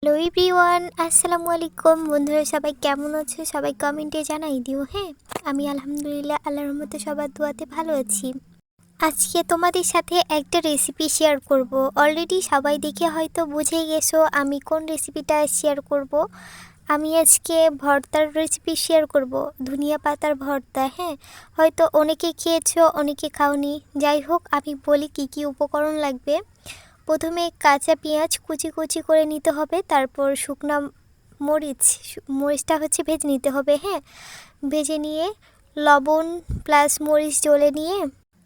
Hello everyone, আসসালামু আলাইকুম। বন্ধুরা সবাই কেমন আছো? সবাই কমেন্টে জানাই দিও। হ্যাঁ, আমি আলহামদুলিল্লাহ আল্লাহর রহমতে সবার দোয়াতে ভালো আছি। আজকে তোমাদের সাথে একটা রেসিপি শেয়ার করব। অলরেডি সবাই দেখে হয়তো বুঝে গেছো আমি কোন রেসিপিটা শেয়ার করব। আমি আজকে ভর্তার রেসিপি শেয়ার করব, ধনিয়া পাতার ভর্তা। হ্যাঁ, হয়তো অনেকে খেয়েছো, অনেকে খাওনি। যাই হোক, আমি বলি কি কি উপকরণ লাগবে। প্রথমে কাঁচা পেঁয়াজ কুচি কুচি করে নিতে হবে, তারপর শুকনা মরিচটা হচ্ছে ভেজে নিতে হবে। হ্যাঁ, ভেজে নিয়ে লবণ প্লাস মরিচ জ্বলে নিয়ে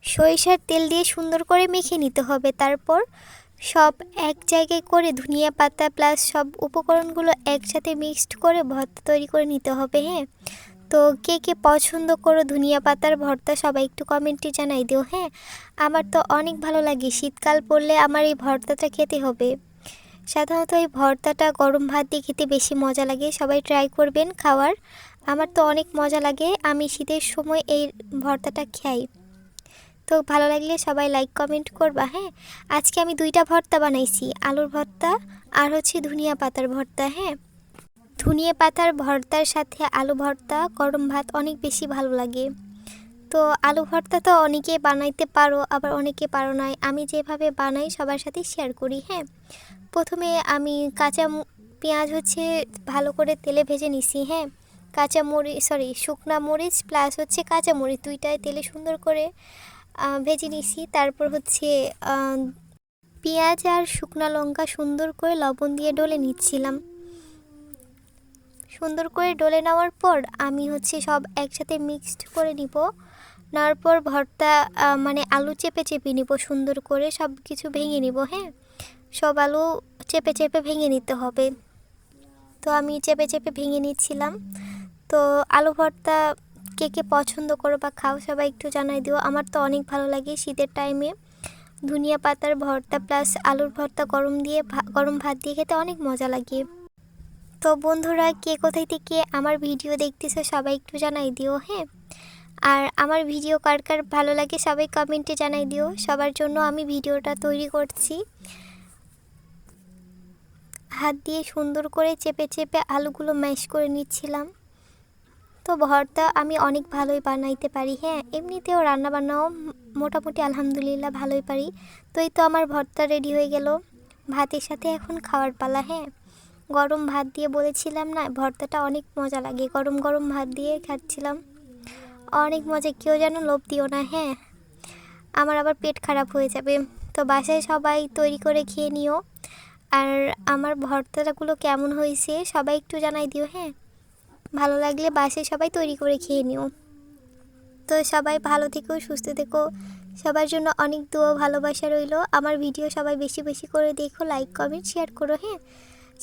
সরিষার তেল দিয়ে সুন্দর করে মেখে নিতে হবে। তারপর সব এক জায়গায় করে ধনিয়া পাতা প্লাস সব উপকরণগুলো একসাথে মিক্সড করে ভর্তা তৈরি করে নিতে হবে। হ্যাঁ, তো কে কে পছন্দ করো ধনিয়া পাতার ভর্তা সবাই একটু কমেন্টে জানাই দিও। হ্যাঁ, আমার তো অনেক ভালো লাগে, শীতকাল পড়লে আমার এই ভর্তাটা খেতে হবে। সাধারণত এই ভর্তাটা গরম ভাত দিয়ে খেতে বেশি মজা লাগে, সবাই ট্রাই করবেন খাওয়ার। আমার তো অনেক মজা লাগে, আমি শীতের সময় এই ভর্তাটা খাই। তো ভালো লাগলে সবাই লাইক কমেন্ট করবা। হ্যাঁ, আজকে আমি দুইটা ভর্তা বানাইছি, আলুর ভর্তা আর হচ্ছে ধনিয়া পাতার ভর্তা। হ্যাঁ, ধনিয়া পাতার ভর্তার সাথে আলু ভর্তা গরম ভাত অনেক বেশি ভালো লাগে। তো আলু ভর্তা তো অনেকে বানাইতে পারো, আবার অনেকে পারো নাই। আমি যেভাবে বানাই সবার সাথে শেয়ার করি। হ্যাঁ, প্রথমে আমি পেঁয়াজ হচ্ছে ভালো করে তেলে ভেজে নিছি। হ্যাঁ, শুকনা মরিচ প্লাস হচ্ছে কাঁচা মরিচ দুইটাই তেলে সুন্দর করে ভেজে নিছি। তারপর হচ্ছে পেঁয়াজ আর শুকনা লঙ্কা সুন্দর করে লবণ দিয়ে ডলে নিচ্ছিলাম। সুন্দর করে ডলে নেওয়ার পর আমি হচ্ছে সব একসাথে মিক্সড করে নিব। নেওয়ার পর ভর্তা মানে আলু চেপে চেপে নিব, সুন্দর করে সব কিছু ভেঙে নিব। হ্যাঁ, সব আলু চেপে চেপে ভেঙে নিতে হবে। তো আমি চেপে চেপে ভেঙে নিচ্ছিলাম। তো আলু ভর্তা কে কে পছন্দ করো বা খাও সবাই একটু জানাই দিও। আমার তো অনেক ভালো লাগে শীতের টাইমে ধনিয়া পাতার ভর্তা প্লাস আলুর ভর্তা গরম ভাত দিয়ে খেতে অনেক মজা লাগে। তো বন্ধুরা কে কোথায় থেকে আমার ভিডিও দেখতেছে সবাই একটু জানাই দিও। হ্যাঁ, আর আমার ভিডিও কার কার ভালো লাগে সবাই কমেন্টে জানাই দিও। সবার জন্য আমি ভিডিওটা তৈরি করছি। হাত দিয়ে সুন্দর করে চেপে চেপে আলুগুলো ম্যাশ করে নিচ্ছিলাম। তো ভর্তা আমি অনেক ভালোই বানাইতে পারি। হ্যাঁ, এমনিতেও রান্নাবান্নাও মোটামুটি আলহামদুলিল্লাহ ভালোই পারি। তো এই তো আমার ভর্তা রেডি হয়ে গেল, ভাতের সাথে এখন খাওয়ার পালা। হ্যাঁ, গরম ভাত দিয়ে বলেছিলাম না ভর্তাটা অনেক মজা লাগে, গরম গরম ভাত দিয়ে খাচ্ছিলাম, অনেক মজা। কেউ যেন লোভ দিও না। হ্যাঁ, আমার আবার পেট খারাপ হয়ে যাবে। তো বাসায় সবাই তৈরি করে খেয়ে নিও। আর আমার ভর্তাগুলো কেমন হয়েছে সবাই একটু জানাই দিও। হ্যাঁ, ভালো লাগলে বাসায় সবাই তৈরি করে খেয়ে নিও। তো সবাই ভালো থেকো, সুস্থ থেকো, সবার জন্য অনেক দোয়া ভালোবাসা রইল। আমার ভিডিও সবাই বেশি বেশি করে দেখো, লাইক কমেন্ট শেয়ার করো। হ্যাঁ,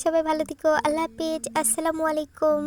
সবাই ভালো থেকো, আল্লাহ হাফেজ, আসসালামু আলাইকুম।